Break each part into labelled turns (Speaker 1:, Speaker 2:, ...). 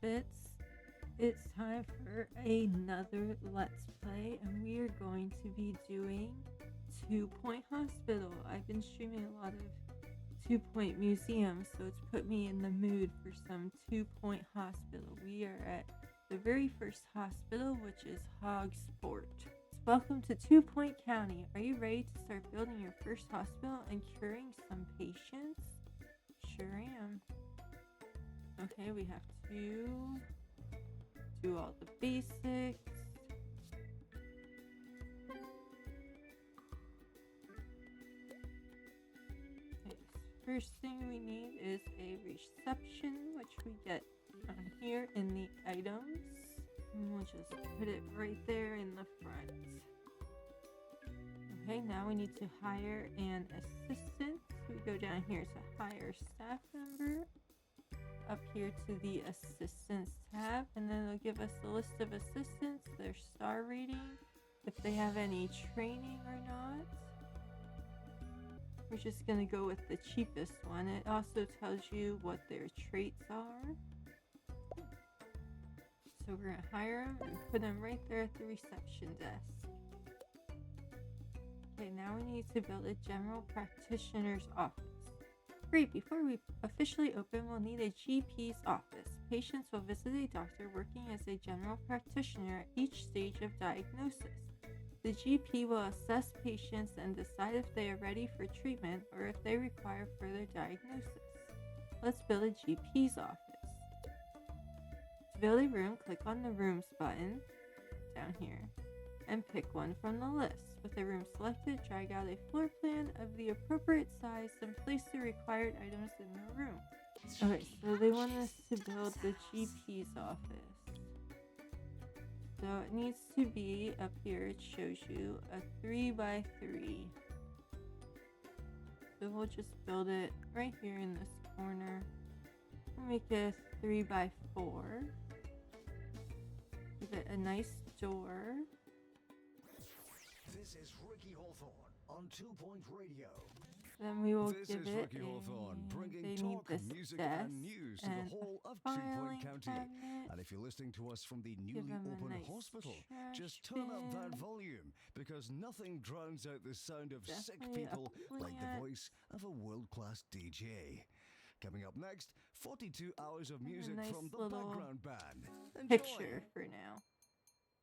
Speaker 1: Misfits. It's time for another Let's Play, and we are going to be doing 2 Point Hospital. I've been streaming a lot of 2 Point Museums, so it's put me in the mood for some 2 Point Hospital. We are at the very first hospital, which is Hogsport. Welcome to 2 Point County. Are you ready to start building your first hospital and curing some patients? Sure am. Okay, we have to do all the basics. Okay, first thing we need is a reception, which we get on here in the items. And we'll just put it right there in the front. Okay, now we need to hire an assistant. We go down here to hire staff member. Up here to the assistants tab, and then it'll give us a list of assistants, their star rating, if they have any training or not. We're just going to go with the cheapest one. It also tells you what their traits are. So we're going to hire them and put them right there at the reception desk. Okay, now we need to build a general practitioner's office. Great, before we officially open, we'll need a GP's office. Patients will visit a doctor working as a general practitioner at each stage of diagnosis. The GP will assess patients and decide if they are ready for treatment or if they require further diagnosis. Let's build a GP's office. To build a room, click on the Rooms button down here and pick one from the list. With the room selected, drag out a floor plan of the appropriate size and place the required items in the room. Okay, so they want us to build the GP's office. So it needs to be up here, it shows you a 3x3. So we'll just build it right here in this corner. We'll make it a 3x4. Give it a nice door.
Speaker 2: This is Ricky Hawthorne on 2 Point Radio.
Speaker 1: Then we will
Speaker 3: This
Speaker 1: give
Speaker 3: is
Speaker 1: it
Speaker 3: Ricky Hawthorne, bringing
Speaker 1: they need
Speaker 3: talk,
Speaker 1: this
Speaker 3: music,
Speaker 1: desk
Speaker 3: and news to the
Speaker 1: and
Speaker 3: whole
Speaker 1: a
Speaker 3: of 2 Point
Speaker 1: filing
Speaker 3: County.
Speaker 1: cabinet.
Speaker 3: And if you're listening to us from the
Speaker 1: Give
Speaker 3: newly
Speaker 1: them a
Speaker 3: opened
Speaker 1: nice
Speaker 3: hospital,
Speaker 1: trash
Speaker 3: just turn up that
Speaker 1: bin.
Speaker 3: volume, because nothing drowns out the sound of sick
Speaker 1: Definitely a
Speaker 3: people like the
Speaker 1: plant.
Speaker 3: voice of a world-class DJ. Coming up next, 42 hours of
Speaker 1: And a
Speaker 3: music
Speaker 1: nice
Speaker 3: from the
Speaker 1: little
Speaker 3: background band. Enjoy.
Speaker 1: Picture for now.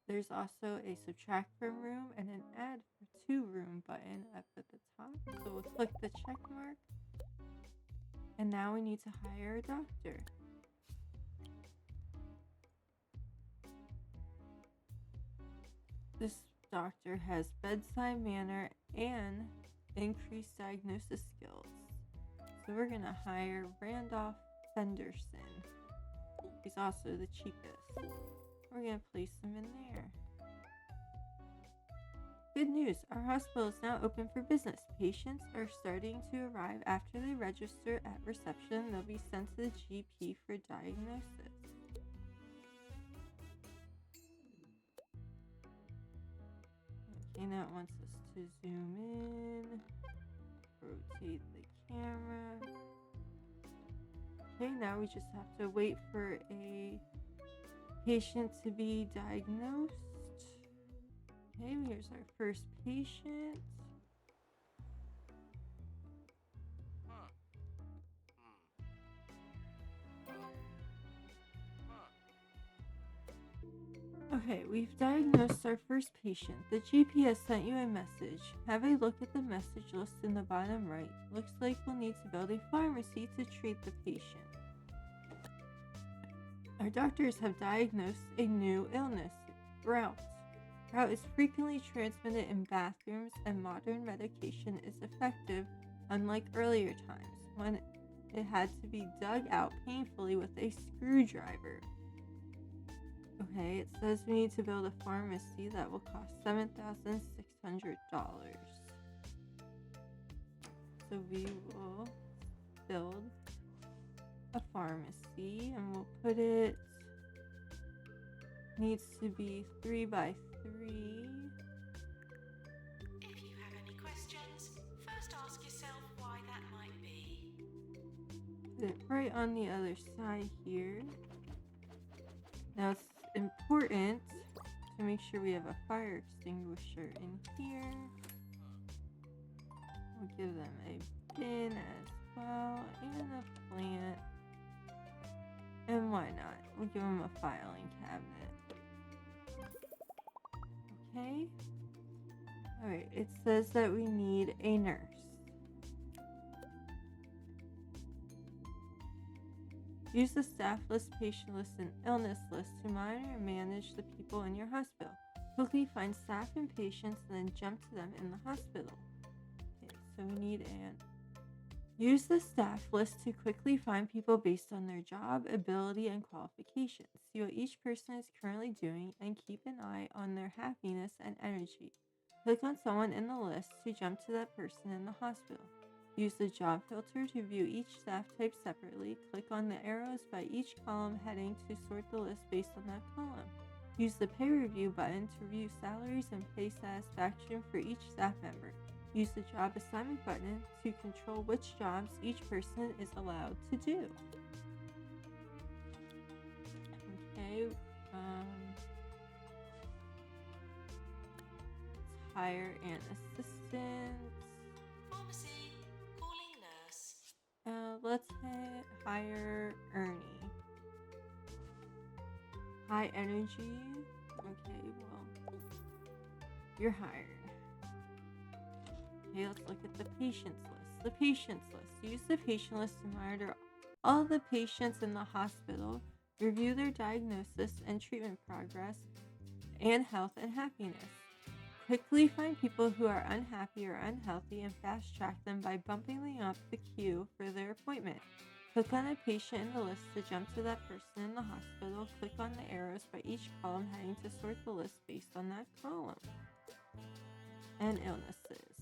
Speaker 1: There's also a subtract from room and an add to room button up at the top. So we'll click the check mark. And now we need to hire a doctor. This doctor has bedside manner and increased diagnosis skills. So we're gonna hire Randolph Fenderson. He's also the cheapest. We're gonna place him in there. Good news, our hospital is now open for business. Patients are starting to arrive after they register at reception. They'll be sent to the GP for diagnosis. Okay, now it wants us to zoom in, rotate the camera. Okay, now we just have to wait for a patient to be diagnosed. Okay, here's our first patient. Okay, we've diagnosed our first patient. The GP has sent you a message. Have a look at the message list in the bottom right. Looks like we'll need to build a pharmacy to treat the patient. Our doctors have diagnosed a new illness, gout. Gout is frequently transmitted in bathrooms, and modern medication is effective, unlike earlier times when it had to be dug out painfully with a screwdriver. Okay, it says we need to build a pharmacy that will cost $7,600. So we will build a pharmacy and we'll put it, needs to be 3x3.
Speaker 4: If you have any questions, first ask yourself why that might be.
Speaker 1: Put it right on the other side here. Now it's important to make sure we have a fire extinguisher in here. We'll give them a bin as well and a plant. And why not? We'll give them a filing cabinet. Okay. Alright, it says that we need a nurse. Use the staff list, patient list, and illness list to monitor and manage the people in your hospital. Quickly find staff and patients and then jump to them in the hospital. Okay, so we need an... Use the staff list to quickly find people based on their job, ability, and qualifications. See what each person is currently doing and keep an eye on their happiness and energy. Click on someone in the list to jump to that person in the hospital. Use the job filter to view each staff type separately. Click on the arrows by each column heading to sort the list based on that column. Use the pay review button to review salaries and pay satisfaction for each staff member. Use the job assignment button to control which jobs each person is allowed to do. Okay, let's hire an assistant.
Speaker 4: Pharmacy, calling nurse.
Speaker 1: Let's hire Ernie. High energy. Okay, well, you're hired. Okay, let's look at the patients list. The patients list. Use the patient list to monitor all the patients in the hospital, review their diagnosis and treatment progress, and health and happiness. Quickly find people who are unhappy or unhealthy and fast track them by bumping them up the queue for their appointment. Click on a patient in the list to jump to that person in the hospital. Click on the arrows by each column heading to sort the list based on that column. And illnesses.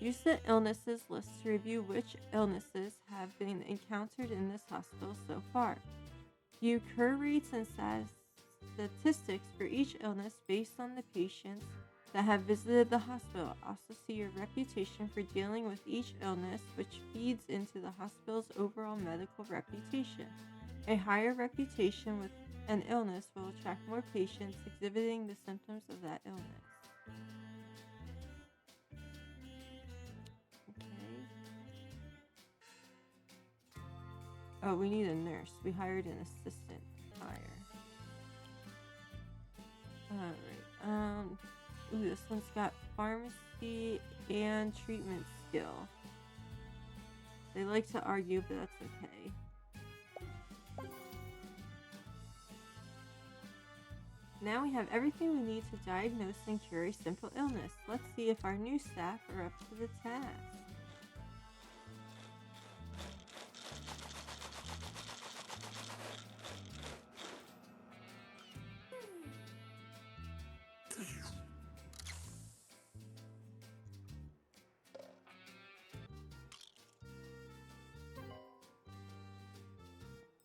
Speaker 1: Use the illnesses list to review which illnesses have been encountered in this hospital so far. View cure rates and statistics for each illness based on the patients that have visited the hospital. Also see your reputation for dealing with each illness, which feeds into the hospital's overall medical reputation. A higher reputation with an illness will attract more patients exhibiting the symptoms of that illness. Okay. Oh, we need a nurse. We hired an assistant hire. Alright, ooh, this one's got pharmacy and treatment skill. They like to argue, but that's okay. Now we have everything we need to diagnose and cure a simple illness. Let's see if our new staff are up to the task.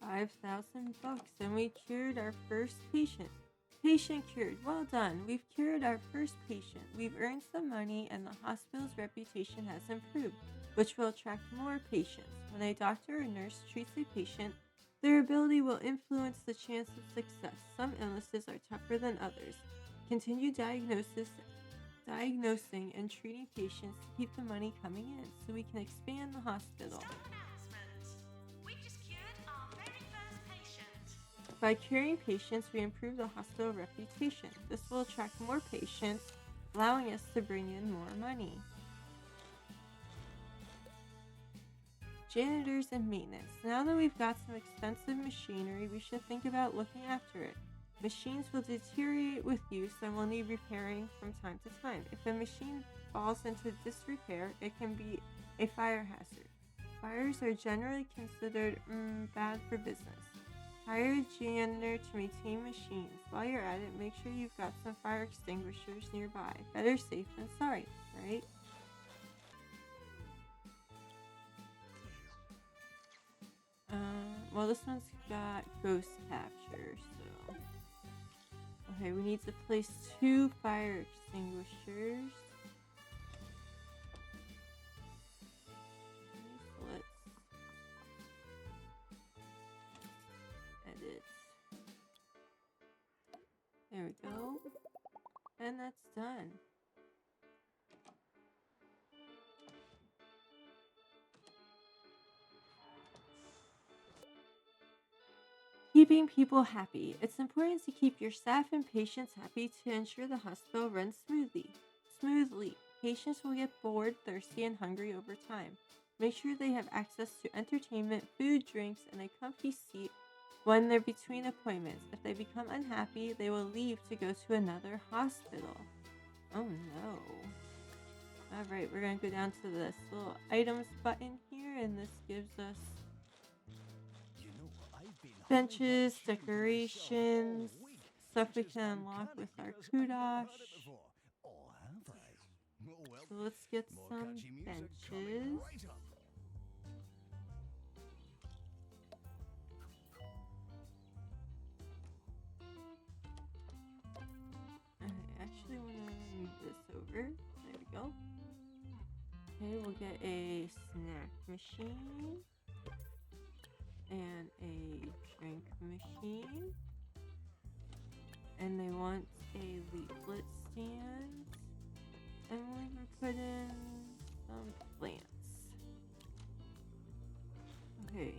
Speaker 1: $5,000 and we cured our first patient. Patient cured. Well done. We've cured our first patient. We've earned some money and the hospital's reputation has improved, which will attract more patients. When a doctor or nurse treats a patient, their ability will influence the chance of success. Some illnesses are tougher than others. Continue diagnosing and treating patients to keep the money coming in so we can expand the hospital.
Speaker 4: We've just cured our very first patient.
Speaker 1: By curing patients, we improve the hospital reputation. This will attract more patients, allowing us to bring in more money. Janitors and maintenance. Now that we've got some expensive machinery, we should think about looking after it. Machines will deteriorate with use and will need repairing from time to time. If a machine falls into disrepair, it can be a fire hazard. Fires are generally considered bad for business. Hire a janitor to maintain machines. While you're at it, make sure you've got some fire extinguishers nearby. Better safe than sorry, right? Well, this one's got ghost capture, so... Okay, we need to place 2 fire extinguishers. So let's edit. And that's done. Keeping people happy. It's important to keep your staff and patients happy to ensure the hospital runs smoothly. Patients will get bored, thirsty, and hungry over time. Make sure they have access to entertainment, food, drinks, and a comfy seat when they're between appointments. If they become unhappy, they will leave to go to another hospital. Oh no. Alright, we're gonna go down to this little items button here, and this gives us benches, decorations, stuff we can unlock with our kudosh. So let's get some benches. I actually want to move this over. There we go. Okay, we'll get a snack machine and a drink machine. And they want a leaflet stand. And we'll even put in some plants. Okay.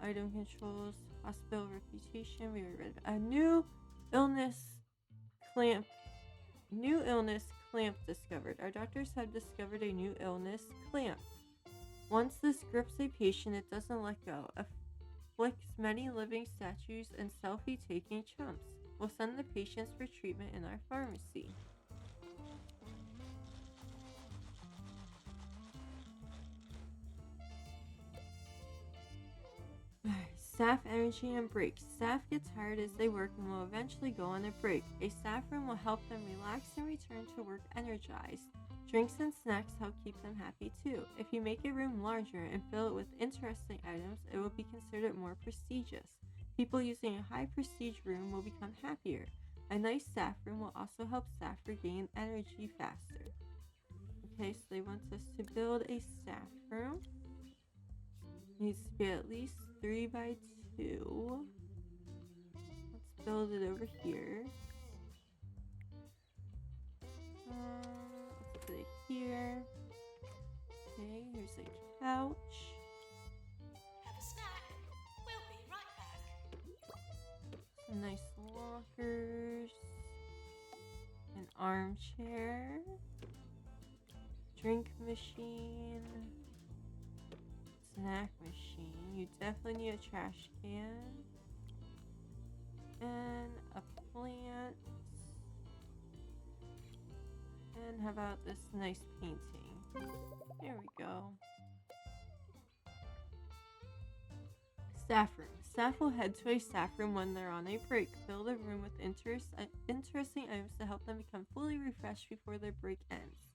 Speaker 1: Item controls, hospital reputation. We already read about a new illness clamp discovered. Our doctors have discovered a new illness clamp. Once this grips a patient, it doesn't let go. Afflicts many living statues and selfie-taking chumps. We'll send the patients for treatment in our pharmacy. Staff energy and breaks. Staff get tired as they work and will eventually go on a break. A staff room will help them relax and return to work energized. Drinks and snacks help keep them happy too. If you make a room larger and fill it with interesting items, it will be considered more prestigious. People using a high prestige room will become happier. A nice staff room will also help staff regain energy faster. Okay, so they want us to build a staff room. Needs to be at least 3 by 2. Let's build it over here. Let's put it here. Okay, here's a couch.
Speaker 4: Have a snack. We'll be right back.
Speaker 1: Some nice lockers. An armchair. Drink machine. Snack machine. You definitely need a trash can. And a plant. And how about this nice painting? There we go. Staff room. Staff will head to a staff room when they're on a break. Fill the room with interesting items to help them become fully refreshed before their break ends.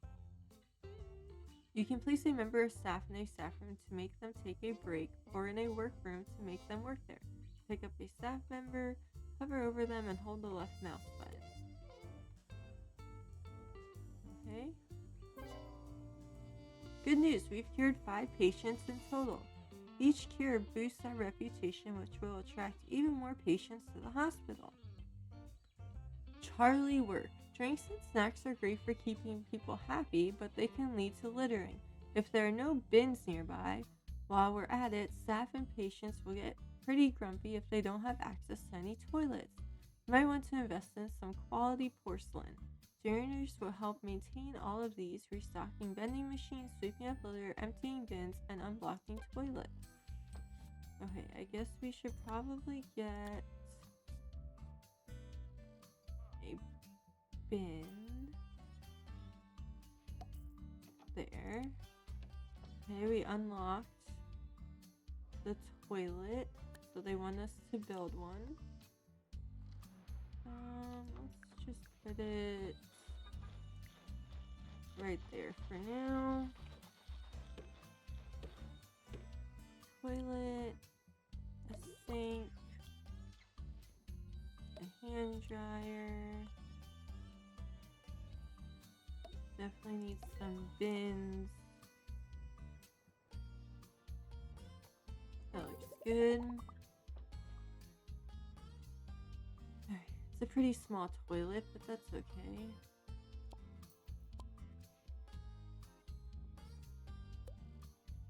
Speaker 1: You can place a member of staff in a staff room to make them take a break, or in a work room to make them work there. Pick up a staff member, hover over them, and hold the left mouse button. Okay. Good news, we've cured 5 patients in total. Each cure boosts our reputation, which will attract even more patients to the hospital. Charlie work. Drinks and snacks are great for keeping people happy, but they can lead to littering. If there are no bins nearby, while we're at it, staff and patients will get pretty grumpy if they don't have access to any toilets. You might want to invest in some quality porcelain. Janitors will help maintain all of these, restocking vending machines, sweeping up litter, emptying bins, and unblocking toilets. Okay, I guess we should probably get a bin there. Okay, we unlocked the toilet, so they want us to build one. Let's just put it right there for now. Toilet, a sink, a hand dryer. Definitely need some bins. That looks good. Alright, It's a pretty small toilet, but that's okay.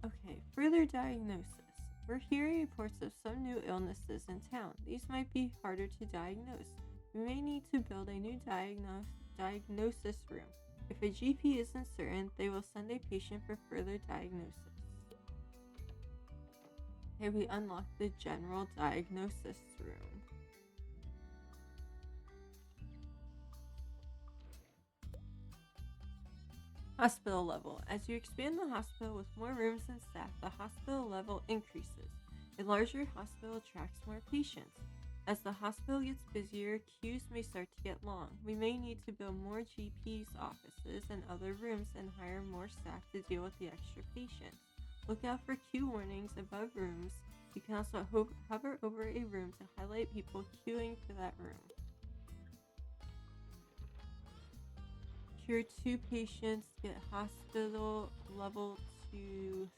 Speaker 1: Okay, further diagnosis. We're hearing reports of some new illnesses in town. These might be harder to diagnose. We may need to build a new diagnosis room. If a GP isn't certain, they will send a patient for further diagnosis. Okay, we unlocked the general diagnosis room. Hospital level. As you expand the hospital with more rooms and staff, the hospital level increases. A larger hospital attracts more patients. As the hospital gets busier, queues may start to get long. We may need to build more GP's offices and other rooms and hire more staff to deal with the extra patients. Look out for queue warnings above rooms. You can also hover over a room to highlight people queuing for that room. Cure 2 patients, get hospital level 2-3,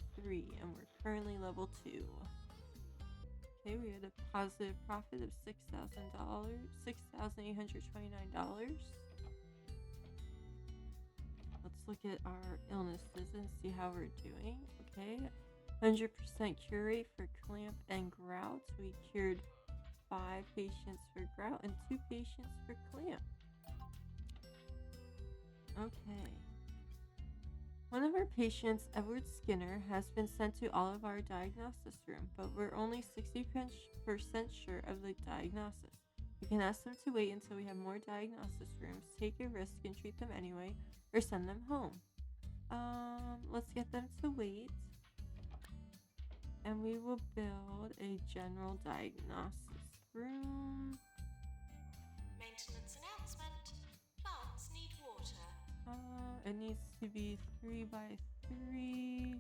Speaker 1: and we're currently level 2. Okay, we had a positive profit of $6,829. Let's look at our illnesses and see how we're doing. Okay, 100% cure rate for clamp and grout. We cured 5 patients for grout and 2 patients for clamp. Okay. One of our patients, Edward Skinner, has been sent to all of our diagnosis room, but we're only 60% sure of the diagnosis. We can ask them to wait until we have more diagnosis rooms, take a risk and treat them anyway, or send them home. Let's get them to wait, and we will build a general diagnosis room.
Speaker 4: Maintenance announcement. Plants need water.
Speaker 1: It needs to be 3 by 3.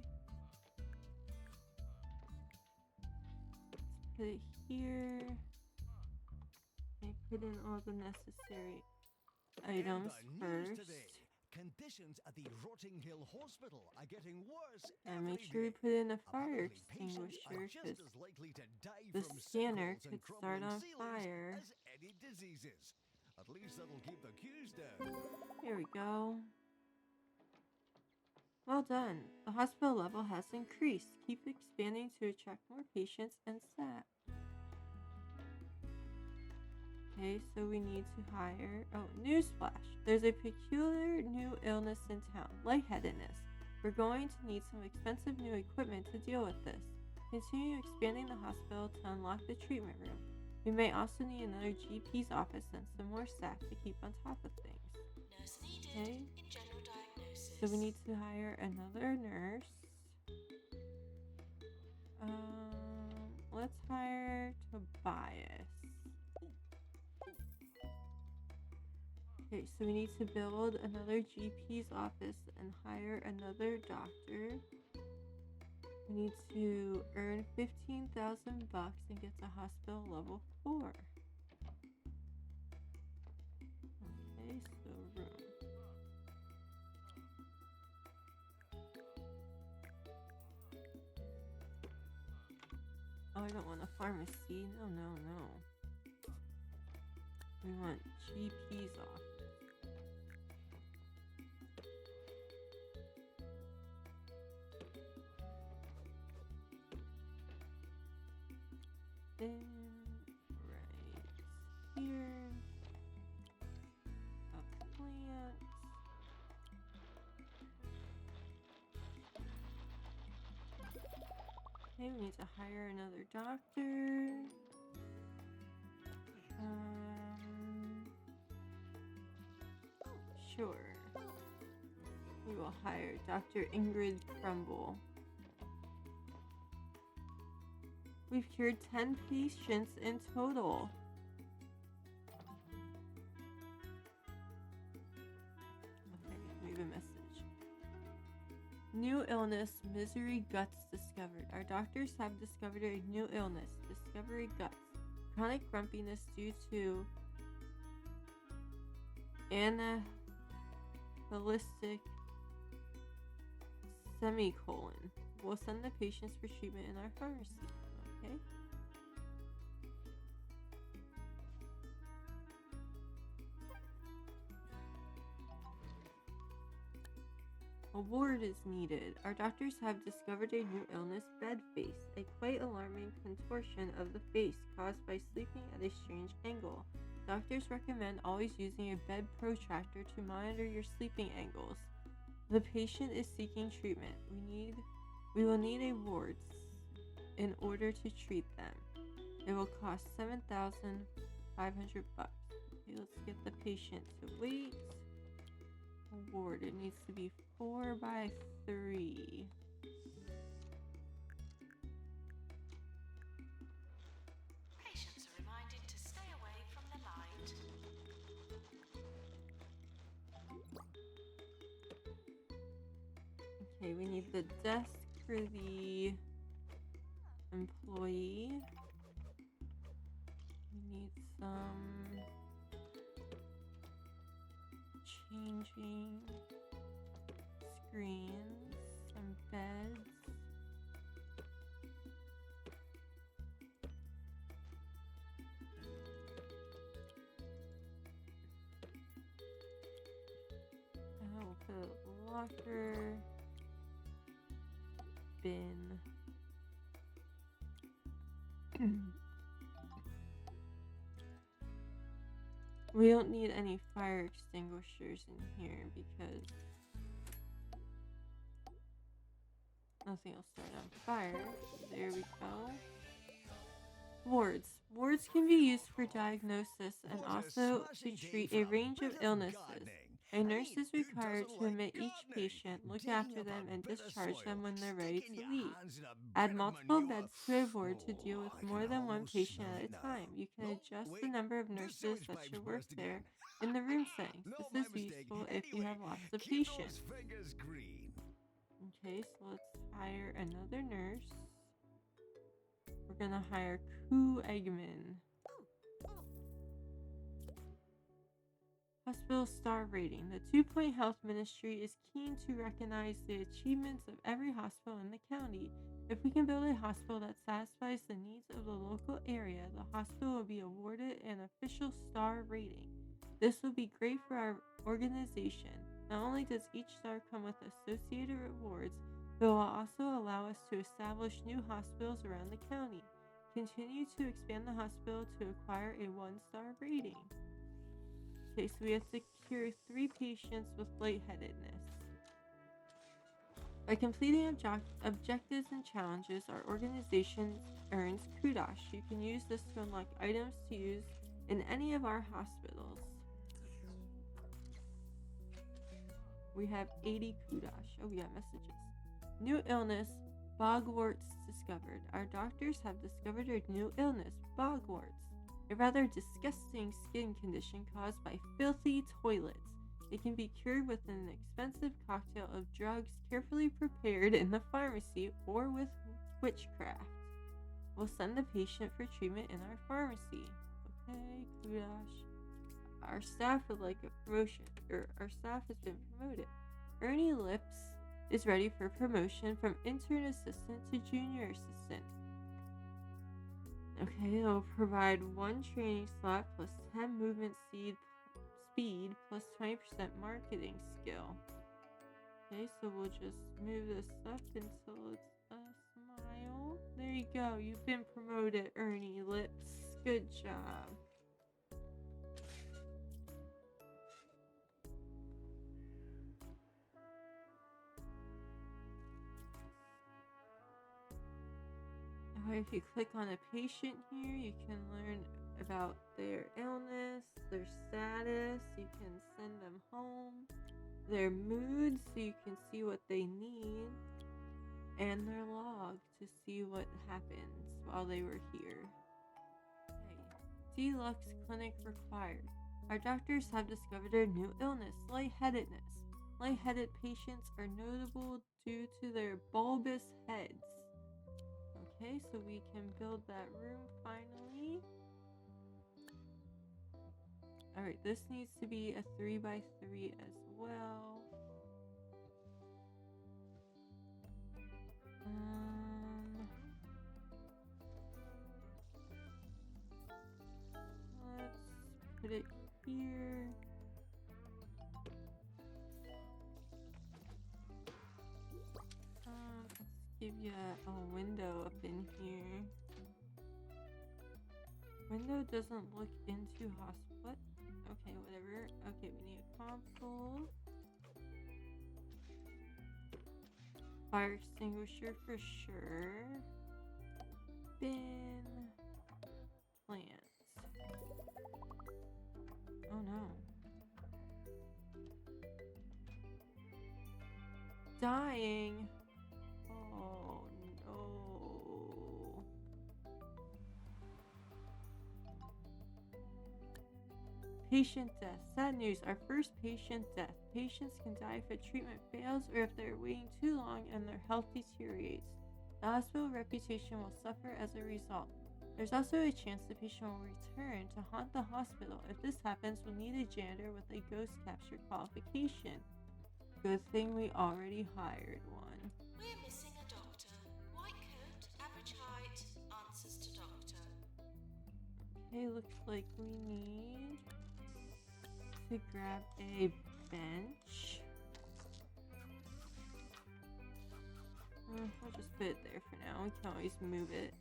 Speaker 1: Let's put it here. I put in all the necessary items first.
Speaker 3: Conditions at the Rotting Hill Hospital are getting worse.
Speaker 1: And make sure we put in a fire extinguisher because the scanner could start on fire.
Speaker 3: As any diseases. At least that'll keep the queues down.
Speaker 1: Here we go. Well done. The hospital level has increased. Keep expanding to attract more patients and staff. Okay, so we need to hire... Oh, newsflash. There's a peculiar new illness in town, lightheadedness. We're going to need some expensive new equipment to deal with this. Continue expanding the hospital to unlock the treatment room. We may also need another GP's office and some more staff to keep on top of things.
Speaker 4: Nurse needed
Speaker 1: Okay.
Speaker 4: in general diagnosis.
Speaker 1: So we need to hire another nurse. Let's hire Tobias. Okay, so we need to build another GP's office and hire another doctor. We need to earn $15,000 and get to hospital level 4. Okay, so room. Oh, I don't want a pharmacy. No. We want GP's office. Then right here, a plant. Okay, we need to hire another doctor. Sure. We will hire Dr. Ingrid Crumble. We've cured 10 patients in total. Okay, leave a message. New illness, misery guts discovered. Our doctors have discovered a new illness, discovery guts. Chronic grumpiness due to anaphylactic semicolon. We'll send the patients for treatment in our pharmacy. Okay. A ward is needed. Our doctors have discovered a new illness, bed face, a quite alarming contortion of the face caused by sleeping at a strange angle. Doctors recommend always using a bed protractor to monitor your sleeping angles. The patient is seeking treatment. We will need a ward in order to treat them. It will cost $7,500. Okay, let's get the patient to wait. Ward. It needs to be 4 by 3.
Speaker 4: Patients are reminded to stay away from the light.
Speaker 1: Okay, we need the desk for the employee. We need some changing screens, some beds. We'll put a locker, bin. We don't need any fire extinguishers in here because nothing will start on fire. There we go. Wards. Wards can be used for diagnosis and also to treat a range of illnesses. A nurse is required to admit each patient, look after them, and discharge them when they're ready to leave. Add multiple beds to a ward to deal with more than one patient at a time. You can adjust the number of nurses that should work there in the room settings. This is useful if you have lots of patients. Okay, so let's hire another nurse. We're gonna hire Koo Eggman. Hospital star rating. The 2-Point Health Ministry is keen to recognize the achievements of every hospital in the county. If we can build a hospital that satisfies the needs of the local area, the hospital will be awarded an official star rating. This will be great for our organization. Not only does each star come with associated rewards, but will also allow us to establish new hospitals around the county. Continue to expand the hospital to acquire a 1-star rating. Okay, so we have to cure 3 patients with lightheadedness. By completing objectives and challenges, our organization earns kudos. You can use this to unlock items to use in any of our hospitals. We have 80 kudos. Oh, we got messages. New illness, bogwarts discovered. Our doctors have discovered a new illness, bogwarts, a rather disgusting skin condition caused by filthy toilets. It can be cured with an expensive cocktail of drugs carefully prepared in the pharmacy or with witchcraft. We'll send the patient for treatment in our pharmacy. Okay, kudos. Our staff would like a promotion, our staff has been promoted. Ernie Lips is ready for promotion from intern assistant to junior assistant. Okay, they'll provide 1 training slot plus 10 movement speed plus 20% marketing skill. Okay, so we'll just move this up until it's a smile. There you go. You've been promoted, Ernie Lips. Good job. If you click on a patient here, you can learn about their illness, their status, you can send them home, their mood so you can see what they need, and their log to see what happens while they were here. Okay. Deluxe clinic required. Our doctors have discovered a new illness, lightheadedness. Lightheaded patients are notable due to their bulbous heads. Okay, so we can build that room finally. Alright, this needs to be a 3 by 3 as well. Let's put it here. give you a window up in here. Window doesn't look into Hogsport. Okay, whatever. Okay, we need a console. Fire extinguisher for sure. Bin. Plants. Oh no. Dying. Oh no. Patient death. Sad news. Our first patient death. Patients can die if a treatment fails or if they're waiting too long and their health deteriorates. The hospital reputation will suffer as a result. There's also a chance the patient will return to haunt the hospital. If this happens, we'll need a janitor with a ghost capture qualification. Good thing we already hired one.
Speaker 4: We're missing a doctor. White coat, average height, answers to doctor.
Speaker 1: Okay, looks like we need to grab a bench. I'll just put it there for now. We can always move it.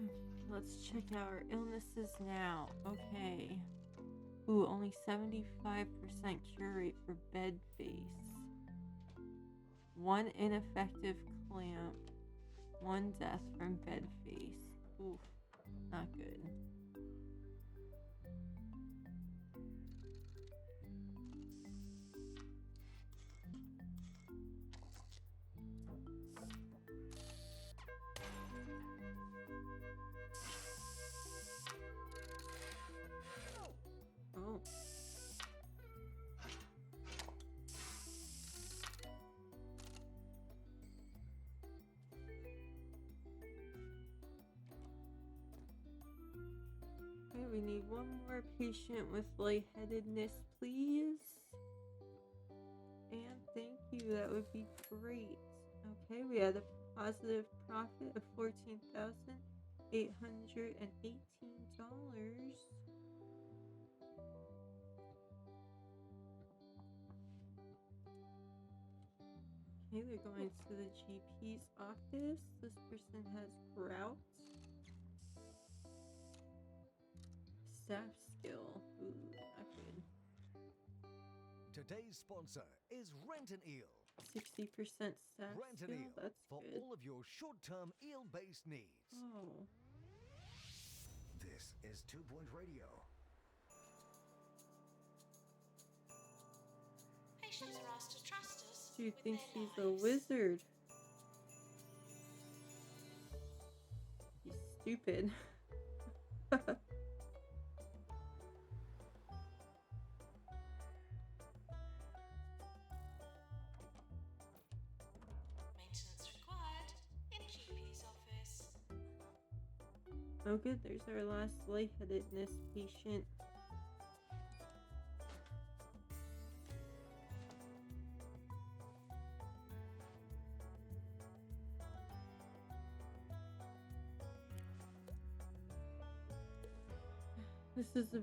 Speaker 1: Okay, let's check out our illnesses now. Okay. Ooh, only 75% cure rate for bed face. 1 ineffective clamp. 1 death from bed face. Oof, not good. Oh. Okay, we need one more patient with lightheadedness, please. And thank you, that would be great. Okay, we had a positive profit of $14,818. Okay, they're going to the GP's office. This person has grout. Staff skill. Ooh, not good.
Speaker 3: Today's sponsor is Rent an Eel.
Speaker 1: 60% staff
Speaker 3: Rent an
Speaker 1: skill.
Speaker 3: Eel
Speaker 1: That's
Speaker 3: for
Speaker 1: good.
Speaker 3: all of your short-term eel-based needs.
Speaker 1: Oh.
Speaker 2: This is 2 Point Radio.
Speaker 4: Patients are asked to trust us.
Speaker 1: Dude
Speaker 4: with
Speaker 1: thinks
Speaker 4: their
Speaker 1: he's a
Speaker 4: lives.
Speaker 1: wizard. He's stupid.
Speaker 4: Maintenance required in GP's office.
Speaker 1: Oh good, there's our last lightheadedness patient. This is the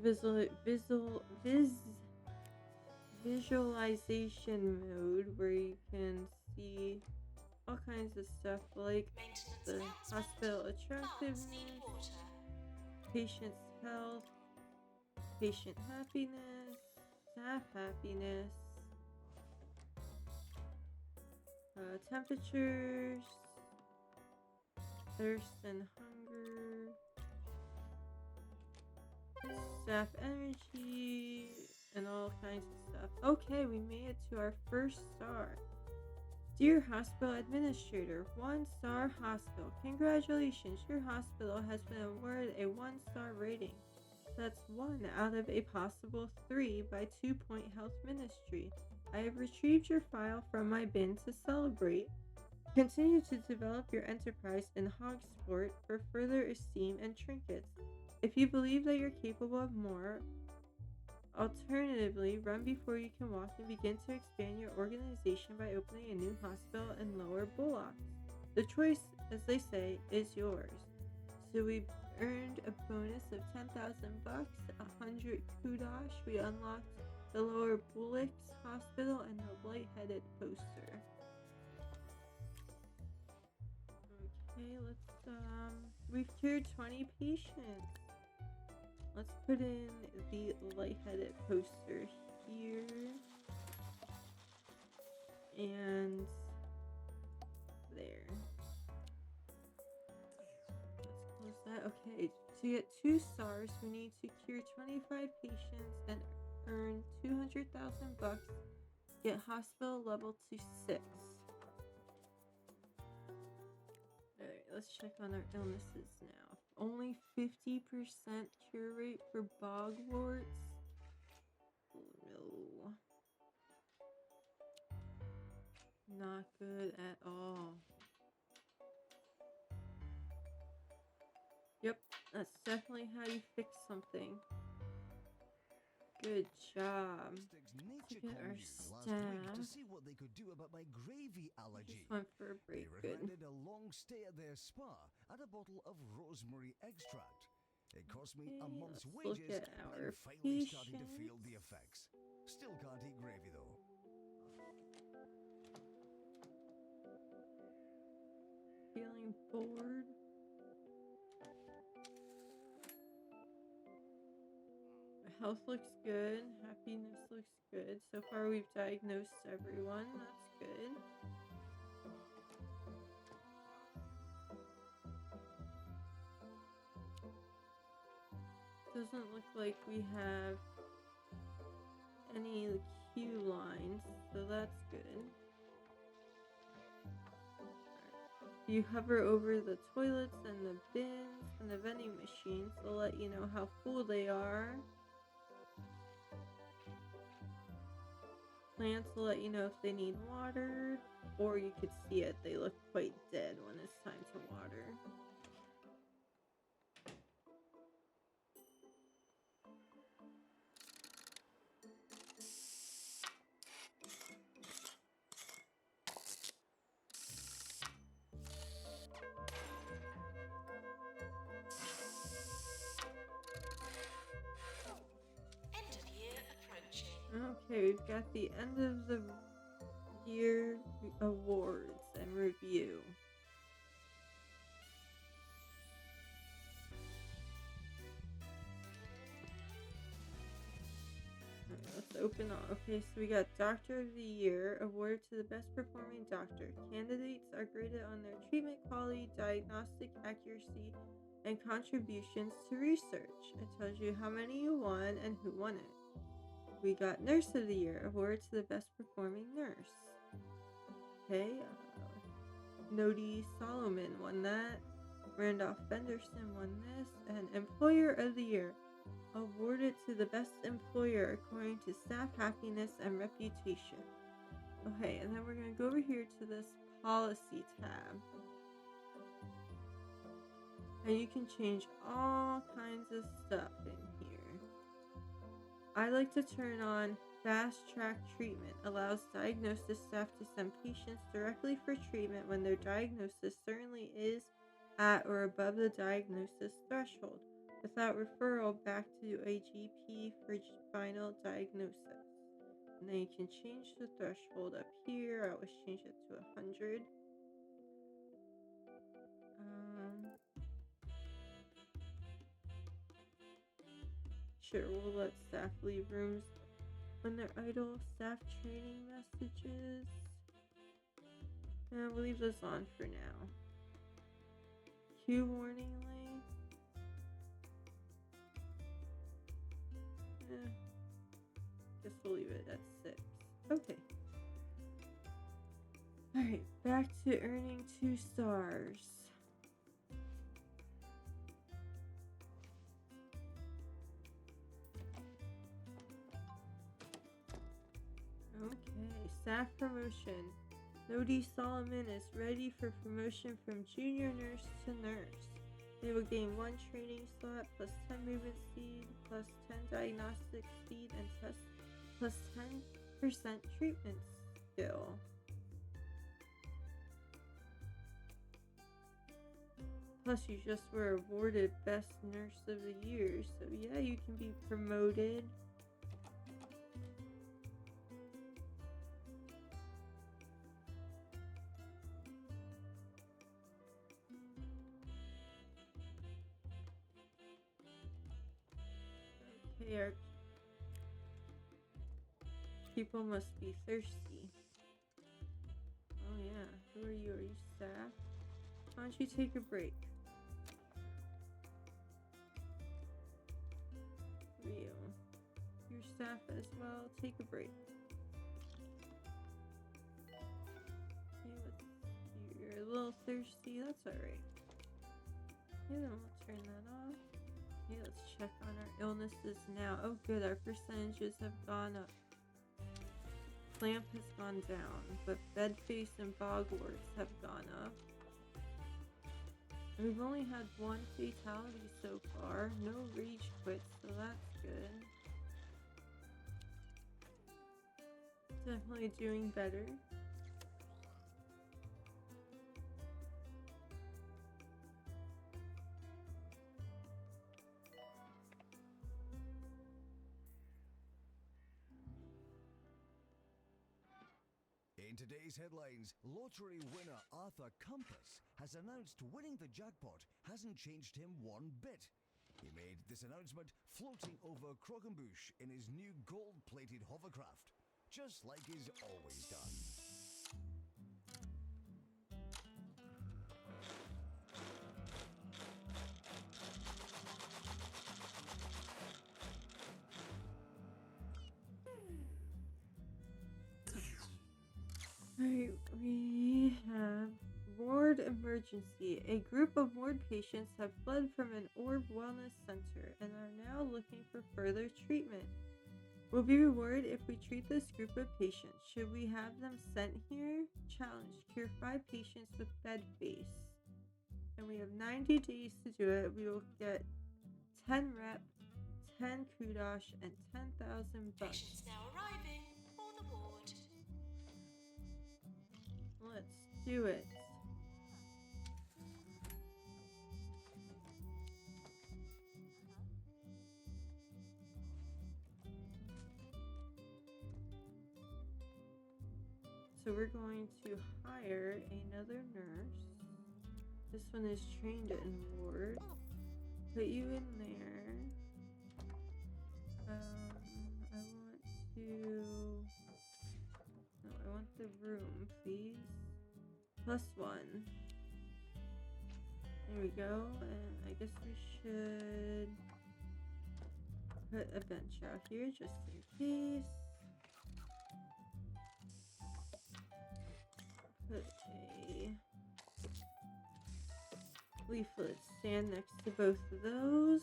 Speaker 1: visualization mode where you can see all kinds of stuff like
Speaker 4: Maintenance
Speaker 1: the
Speaker 4: announcement.
Speaker 1: hospital
Speaker 4: Plants need
Speaker 1: attractiveness,
Speaker 4: water.
Speaker 1: patient's health, patient happiness, staff happiness, temperatures, thirst and hunger, staff energy, and all kinds of stuff. Okay, we made it to our first star. Dear Hospital Administrator, 1-star hospital. Congratulations, your hospital has been awarded a 1-star rating. That's 1 out of a possible 3 by 2 Point Health Ministry. I have retrieved your file from my bin to celebrate. Continue to develop your enterprise in Hogsport for further esteem and trinkets. If you believe that you're capable of more, alternatively, run before you can walk and begin to expand your organization by opening a new hospital in Lower Bullock. The choice, as they say, is yours. So we earned a bonus of $10,000, 100 kudos. We unlocked the Lower Bluesky Hospital, and the Lightheaded poster. Okay, we've cured 20 patients. Let's put in the Lightheaded poster here. And there. Let's close that. Okay, to get 2 stars, we need to cure 25 patients and earn 200,000 bucks. Get hospital level to 6. Alright, let's check on our illnesses now. Only 50% cure rate for bogwarts. Oh no. Not good at all. Yep, that's definitely how you fix something. Good job.
Speaker 3: Nature
Speaker 1: Look at our
Speaker 3: called you last week to
Speaker 1: staff.
Speaker 3: see what they could do about my gravy allergy.
Speaker 1: Just went for a
Speaker 3: They
Speaker 1: break. Good.
Speaker 3: recommended a long stay at their spa and a bottle of rosemary extract. It cost me a
Speaker 1: Okay,
Speaker 3: month's
Speaker 1: let's look
Speaker 3: wages,
Speaker 1: at
Speaker 3: but
Speaker 1: our
Speaker 3: I'm finally starting to feel
Speaker 1: patients.
Speaker 3: the effects. Still can't eat gravy though.
Speaker 1: Feeling bored. Health looks good. Happiness looks good. So far we've diagnosed everyone. That's good. Doesn't look like we have any queue lines, so that's good. You hover over the toilets and the bins and the vending machines, they'll let you know how full they are. Plants will let you know if they need watered, or you could see it, they look quite dead when it's time to water.
Speaker 4: End of year approaching.
Speaker 1: Okay, we've got the end of the year awards and review. Alright, let's open up. Okay, so we got Doctor of the Year, awarded to the best performing doctor. Candidates are graded on their treatment quality, diagnostic accuracy, and contributions to research. It tells you how many you won and who won it. We got Nurse of the Year, awarded to the best performing nurse. Okay, Nodi Solomon won that. Randolph Benderson won this. And Employer of the Year, awarded to the best employer according to staff happiness and reputation. Okay, and then we're going to go over here to this policy tab. And you can change all kinds of stuff in here. I like to turn on fast track treatment. Allows diagnosis staff to send patients directly for treatment when their diagnosis certainly is at or above the diagnosis threshold, without referral back to a GP for final diagnosis. And then you can change the threshold up here. I always change it to 100. Sure, we'll let staff leave rooms when they're idle. Staff training messages. We'll leave this on for now. Queue warning lane. Guess we'll leave it at 6. Okay. Alright, back to earning 2 stars. Okay, staff promotion. Nodi Solomon is ready for promotion from junior nurse to nurse. They will gain 1 training slot plus 10 movement speed plus 10 diagnostic speed and test plus 10% treatment skill. Plus you just were awarded best nurse of the year, so yeah, you can be promoted. They are. People must be thirsty. Oh yeah. Who are you? Are you staff? Why don't you take a break? Rio. Your staff as well. Take a break. Okay, you're a little thirsty. That's alright. Okay, then we'll turn that off. Okay, let's check on our illnesses now. Oh good, our percentages have gone up. Clamp has gone down, but bedface and bogwarts have gone up. We've only had one fatality so far. No rage quits, so that's good. Definitely doing better.
Speaker 3: In today's headlines, lottery winner Arthur Compass has announced winning the jackpot hasn't changed him one bit. He made this announcement floating over Croquembouche in his new gold-plated hovercraft, just like he's always done.
Speaker 1: Alright, we have ward emergency. A group of ward patients have fled from an Orb Wellness Center and are now looking for further treatment. Will be rewarded if we treat this group of patients. Should we have them sent here? Challenge. Cure 5 patients with bed face. And we have 90 days to do it. We will get 10 rep, 10 kudos, and 10,000 bucks.
Speaker 4: Patients now arriving on the ward.
Speaker 1: Let's do it. So we're going to hire another nurse. This one is trained in ward. Put you in there. I want the room, please. +1. There we go. And I guess we should put a bench out here just in case. Put a leaflet stand next to both of those.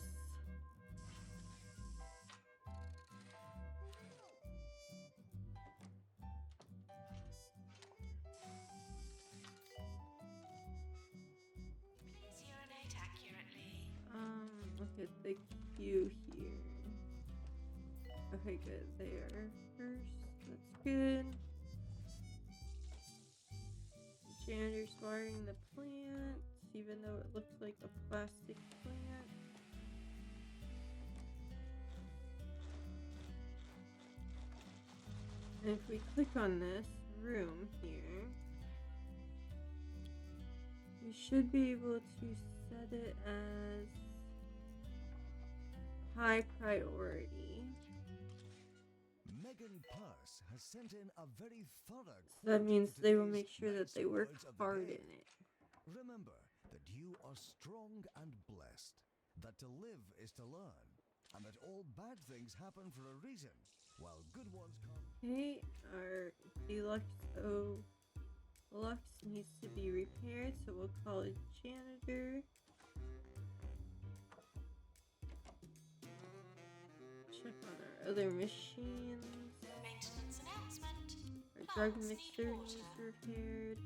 Speaker 4: Please urinate accurately.
Speaker 1: Look at the queue here. Okay, good. There first. That's good. Janitor's watering the plant, even though it looks like a plastic plant. And if we click on this room here, we should be able to set it as high priority.
Speaker 3: Megan Purse has sent in a very thorough
Speaker 1: So that
Speaker 3: quote
Speaker 1: means
Speaker 3: to
Speaker 1: they will
Speaker 3: today's
Speaker 1: make sure that
Speaker 3: nice
Speaker 1: they work
Speaker 3: words of the
Speaker 1: hard
Speaker 3: day.
Speaker 1: in it.
Speaker 3: Remember that you are strong and blessed, that to live is to learn, and that all bad things happen for a reason, while good ones come.
Speaker 1: Okay, our deluxe Lux needs to be repaired, so we'll call a janitor. Check on our other machines.
Speaker 4: Maintenance announcement.
Speaker 1: Our drug
Speaker 4: Plants need
Speaker 1: mixer
Speaker 4: water.
Speaker 1: needs repaired.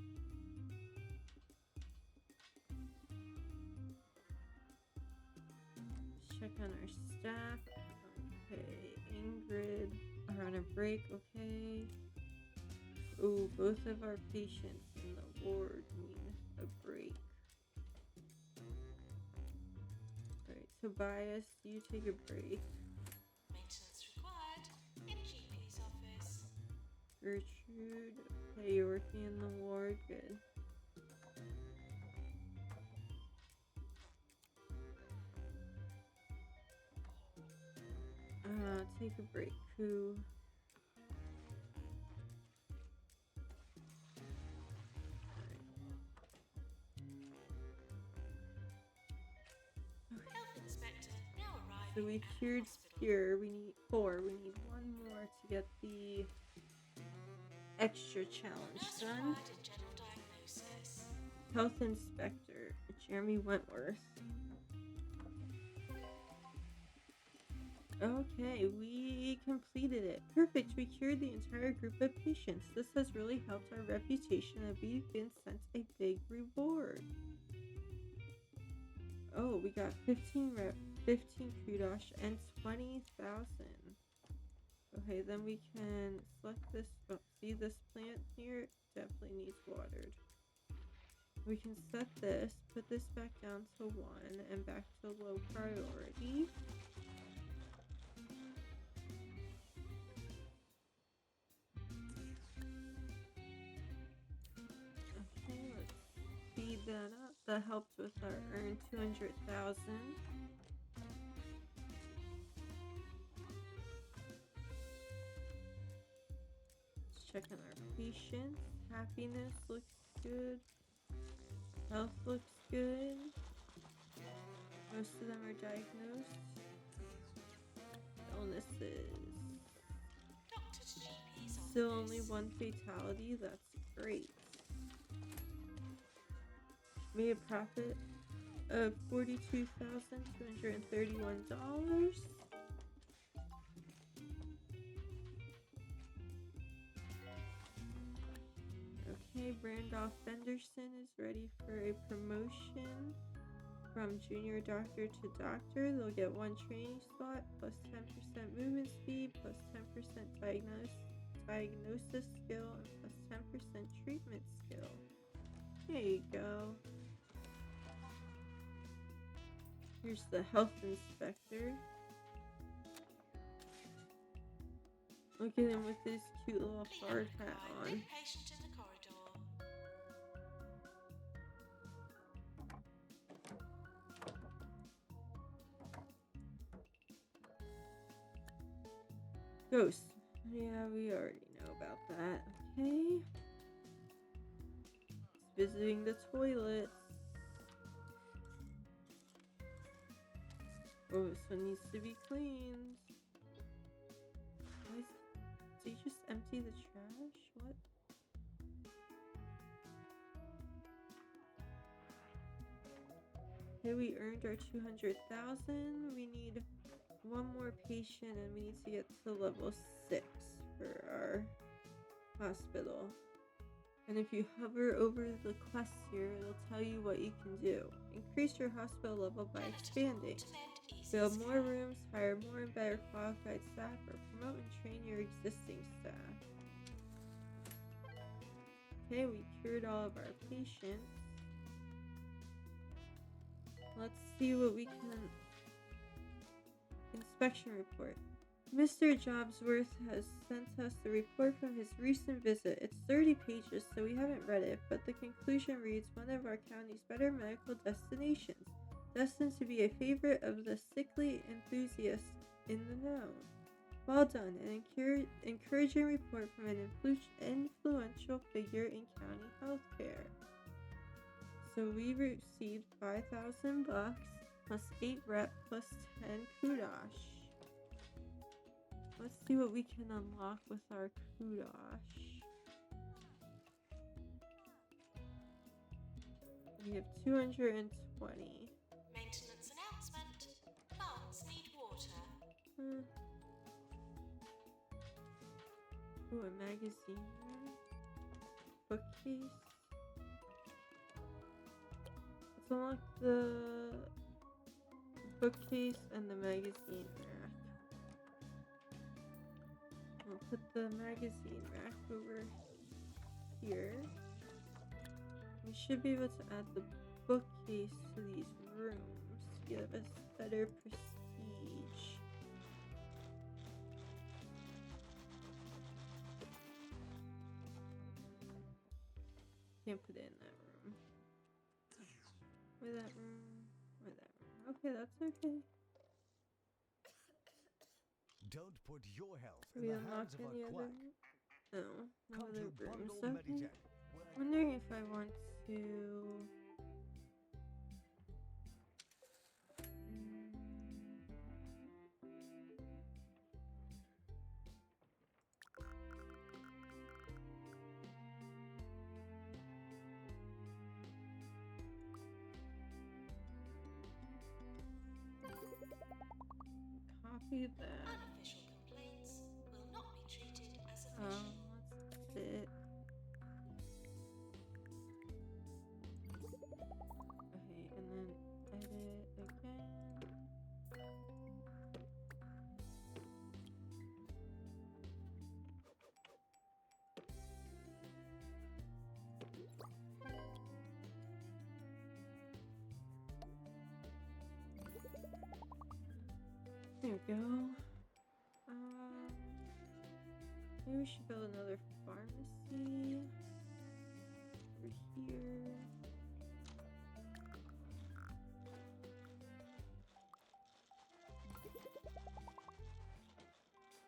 Speaker 1: Check on our staff. Okay, Ingrid are on a break, okay. Oh, both of our patients in the ward need a break. Alright, Tobias, you take a break.
Speaker 4: Maintenance required in GP's office.
Speaker 1: Gertrude, okay, you're working in the ward, good. take a break, Koo.
Speaker 4: Health inspector now arriving
Speaker 1: So we
Speaker 4: at
Speaker 1: cured
Speaker 4: hospital.
Speaker 1: Spear. We need 4. We need 1 more to get the extra challenge
Speaker 4: Nurse
Speaker 1: done.
Speaker 4: required in general diagnosis.
Speaker 1: Health Inspector Jeremy Wentworth. Okay, we completed it. Perfect. We cured the entire group of patients. This has really helped our reputation and we've been sent a big reward. Oh, we got 15 kudosh and 20,000. Okay, then we can select this. Oh, see this plant here? Definitely needs watered. We can set this, put this back down to 1 and back to low priority. Okay, let's speed that up. That helped with our earn 200,000. Let's check on our patients. Happiness looks good. Health looks good. Most of them are diagnosed. Illnesses.
Speaker 4: Doctor to GP's office.
Speaker 1: Still only 1 fatality. That's great. Made a profit of $42,231. Okay, Randolph Fenderson is ready for a promotion from junior doctor to doctor. They'll get 1 training slot plus 10% movement speed plus 10% diagnosis skill and plus 10% treatment skill. There you go. Here's the health inspector. Look at him with his cute little hard hat on.
Speaker 4: Big patient in the corridor.
Speaker 1: Ghost. Yeah, we already know about that. Okay. It's visiting the toilets. Oh, this one needs to be cleaned. Did you just empty the trash? What? Okay, we earned our 200,000. We need 1 more patient and we need to get to level 6 for our hospital. And if you hover over the quest here, it'll tell you what you can do. Increase your hospital level by expanding. Build more rooms, hire more and better qualified staff, or promote and train your existing staff. Okay, we cured all of our patients. Let's see what we can... Inspection report. Mr. Jobsworth has sent us the report from his recent visit. It's 30 pages, so we haven't read it, but the conclusion reads, one of our county's better medical destinations, destined to be a favorite of the sickly enthusiasts in the know. Well done, an encouraging report from an influential figure in county healthcare. So we received 5,000 bucks, plus 8 rep, plus 10 kudosh. Let's see what we can unlock with our kudosh. We have 220.
Speaker 4: Maintenance announcement. Plants need water.
Speaker 1: Ooh, a magazine room. Bookcase. Let's unlock the bookcase and the magazine rack. We'll put the magazine rack over here. We should be able to add the bookcase to these rooms to give us better prestige. Can't put it in that room. Or that room. Or that room. Okay, that's okay.
Speaker 3: Don't put your health
Speaker 1: Have
Speaker 3: in
Speaker 1: we
Speaker 3: the
Speaker 1: unlocked
Speaker 3: hands of a
Speaker 1: any other?
Speaker 3: quack.
Speaker 1: No, no
Speaker 3: Come
Speaker 1: other
Speaker 3: to
Speaker 1: rooms.
Speaker 3: Bundle
Speaker 1: Okay.
Speaker 3: Meditech, where I
Speaker 1: Wondering if I want to. Copy that.
Speaker 4: Unofficial complaints will not be treated as official.
Speaker 1: Let's sit. Okay, and then edit again. There we go. Maybe we should build another pharmacy over here.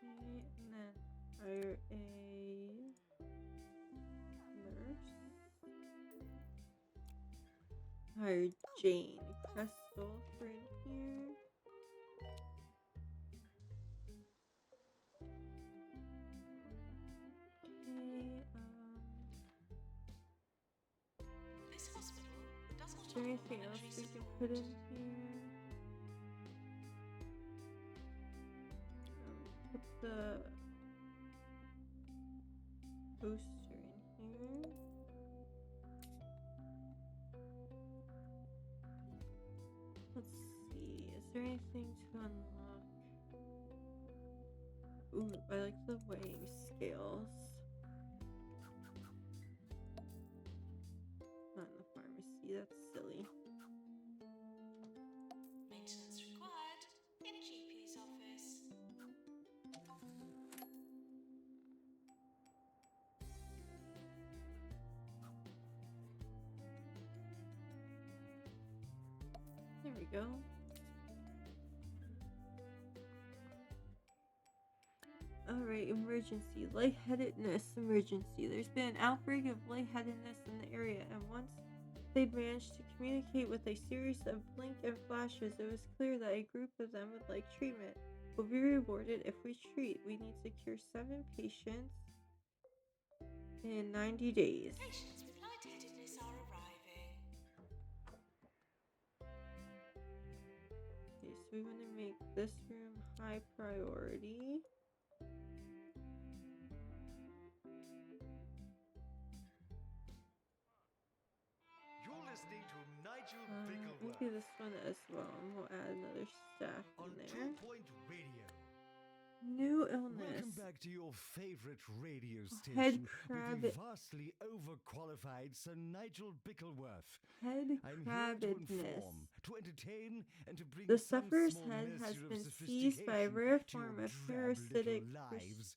Speaker 1: Okay, and then hire a nurse. Hire Jane Crystal for in here.
Speaker 4: This hospital does not
Speaker 1: Is there
Speaker 4: offer
Speaker 1: anything else
Speaker 4: military
Speaker 1: we can
Speaker 4: support.
Speaker 1: put in here? Put the poster in here. Let's see. Is there anything to unlock? Ooh, I like the weighing scales. Not in the pharmacy. That's silly.
Speaker 4: Maintenance required in GP's office.
Speaker 1: There we go. Alright, emergency. Lightheadedness emergency. There's been an outbreak of lightheadedness in the area, and once they managed to communicate with a series of blink and flashes, it was clear that a group of them would like treatment. Will be rewarded if we treat. We need to cure 7 patients in 90 days.
Speaker 4: Patients with lightheadedness are arriving.
Speaker 1: Okay, so we want to make this room high priority.
Speaker 2: You're listening to Nigel
Speaker 1: Maybe
Speaker 2: Bickleworth
Speaker 1: this one as well, and we'll add another staff
Speaker 2: on
Speaker 1: in
Speaker 2: 2
Speaker 1: there.
Speaker 2: Point Radio.
Speaker 1: New illness.
Speaker 3: Welcome back to your favorite radio
Speaker 1: Head
Speaker 3: station
Speaker 1: crab.
Speaker 3: with the vastly overqualified Sir Nigel Bickleworth.
Speaker 1: Head
Speaker 3: I'm here to
Speaker 1: crabbedness.
Speaker 3: inform, to entertain, and to bring
Speaker 1: The
Speaker 3: some
Speaker 1: sufferer's
Speaker 3: small
Speaker 1: head has
Speaker 3: measure of
Speaker 1: been seized by a
Speaker 3: sophistication
Speaker 1: rare
Speaker 3: to your
Speaker 1: form of
Speaker 3: drab
Speaker 1: parasitic
Speaker 3: little lives.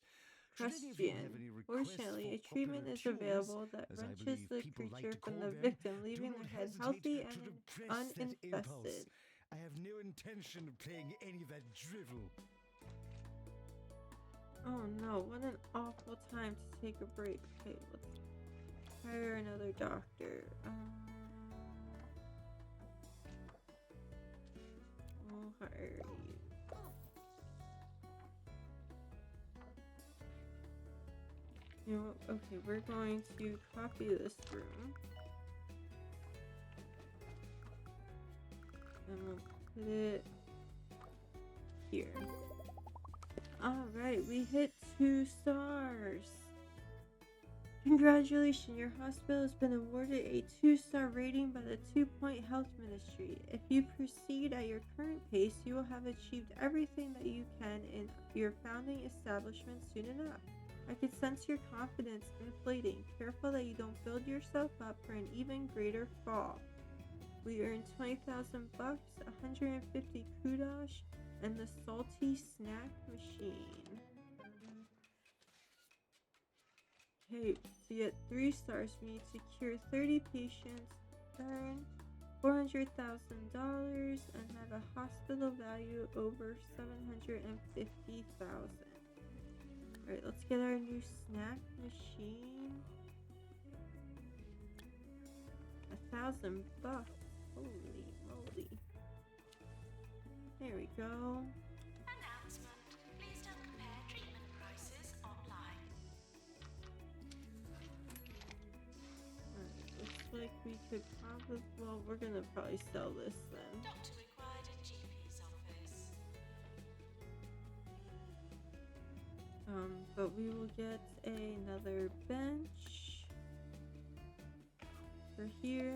Speaker 3: Should any of you
Speaker 1: crustacean.
Speaker 3: have any requests
Speaker 1: Fortunately, a
Speaker 3: for
Speaker 1: treatment
Speaker 3: popular
Speaker 1: is
Speaker 3: tunes,
Speaker 1: available that
Speaker 3: as I
Speaker 1: wrenches
Speaker 3: believe
Speaker 1: the
Speaker 3: people like
Speaker 1: creature
Speaker 3: to
Speaker 1: from
Speaker 3: call
Speaker 1: the
Speaker 3: them,
Speaker 1: victim,
Speaker 3: do
Speaker 1: leaving
Speaker 3: not
Speaker 1: the head
Speaker 3: hesitate
Speaker 1: healthy
Speaker 3: to
Speaker 1: and
Speaker 3: repress that impulse.
Speaker 1: uninfested.
Speaker 3: I have no intention of playing any of that drivel.
Speaker 1: Oh no, what an awful time to take a break. Okay, let's hire another doctor. We'll hire you. You know, okay, we're going to copy this room. And we'll put it here. Alright, we hit 2 stars. Congratulations, your hospital has been awarded a 2-star rating by the 2-Point Health Ministry. If you proceed at your current pace, you will have achieved everything that you can in your founding establishment soon enough. I can sense your confidence inflating. Careful that you don't build yourself up for an even greater fall. We earned 20,000 bucks, 150 kudos, and the salty snack machine. Okay, to get 3 stars, we need to cure 30 patients, earn $400,000 and have a hospital value over $750,000. Alright, let's get our new snack machine. $1,000. Holy moly. There we go.
Speaker 4: Announcement. Please don't compare treatment prices online.
Speaker 1: Alright, looks like we could probably, well, we're gonna probably sell this then.
Speaker 4: Doctor required in GP's office.
Speaker 1: But we will get another bench for here.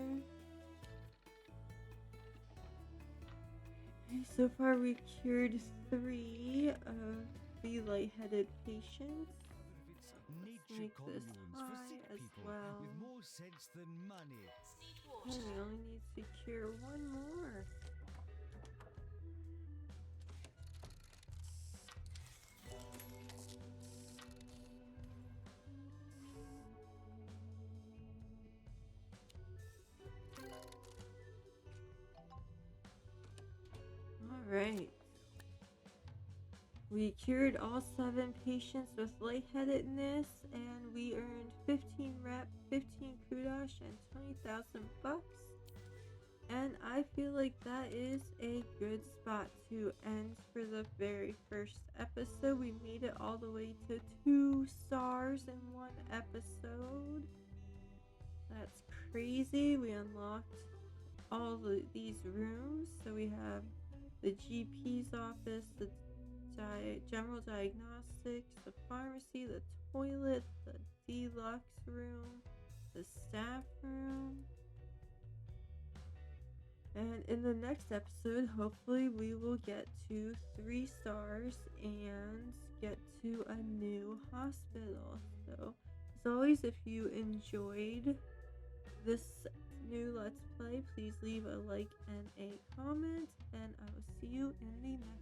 Speaker 1: Okay, so far we cured 3 of the lightheaded patients.
Speaker 3: Nature
Speaker 1: make this
Speaker 3: communes for
Speaker 1: high
Speaker 3: sick
Speaker 1: as
Speaker 3: people
Speaker 1: well.
Speaker 3: with more sense than money.
Speaker 4: Need
Speaker 1: Okay,
Speaker 4: water.
Speaker 1: we only need to cure 1 more. Alright. We cured all 7 patients with lightheadedness, and we earned 15 rep, 15 kudosh, and 20,000 bucks. And I feel like that is a good spot to end for the very first episode. We made it all the way to 2 stars in 1 episode. That's crazy. We unlocked all these rooms. So we have the GP's office, the general diagnostics, the pharmacy, the toilet, the deluxe room, the staff room. And in the next episode, hopefully we will get to 3 stars and get to a new hospital. So, as always, if you enjoyed this new Let's Play, please leave a like and a comment, and I will see you in the next